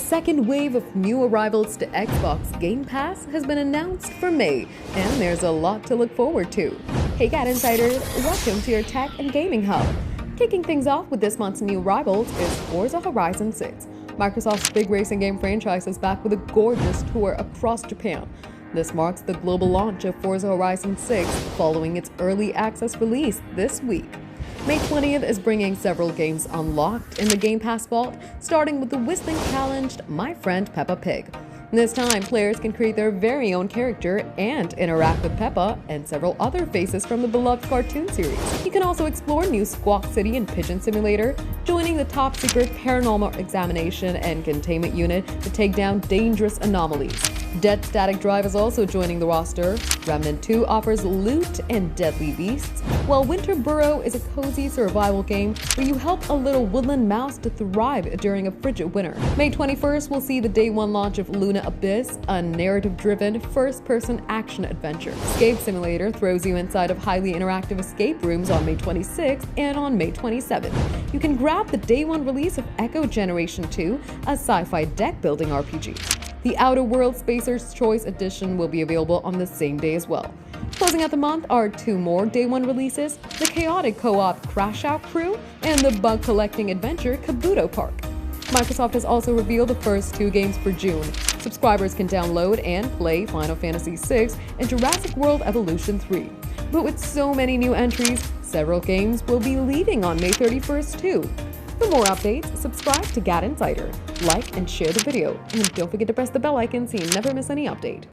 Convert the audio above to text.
second wave of new arrivals to Xbox Game Pass has been announced for May, and there's a lot to look forward to. Hey GadInsiders, welcome to your tech and gaming hub. Kicking things off with this month's new arrivals is Forza Horizon 6. Microsoft's big racing game franchise is back with a gorgeous tour across Japan. This marks the global launch of Forza Horizon 6 following its early access release this week. May 20th is bringing several games unlocked in the Game Pass vault, starting with the whistling challenged My Friend Peppa Pig. This time, players can create their very own character and interact with Peppa and several other faces from the beloved cartoon series. You can also explore New Squawk City and Pigeon Simulator, joining the top-secret paranormal examination and containment unit to take down dangerous anomalies. Dead Static Drive is also joining the roster. Remnant 2 offers loot and deadly beasts, while Winter Burrow is a cozy survival game where you help a little woodland mouse to thrive during a frigid winter. May 21st will see the day one launch of Luna Abyss, a narrative-driven, first-person action adventure. Escape Simulator throws you inside of highly interactive escape rooms on May 26th and on May 27th. You can grab the day one release of Echo Generation 2, a sci-fi deck-building RPG. The Outer Worlds Spacer's Choice Edition will be available on the same day as well. Closing out the month are two more day one releases, the chaotic co-op Crash Out Crew and the bug-collecting adventure Kabuto Park. Microsoft has also revealed the first two games for June. Subscribers can download and play Final Fantasy VI and Jurassic World Evolution 3. But with so many new entries, several games will be leaving on May 31st too. For more updates, subscribe to GadInsider, like and share the video, and don't forget to press the bell icon so you never miss any update.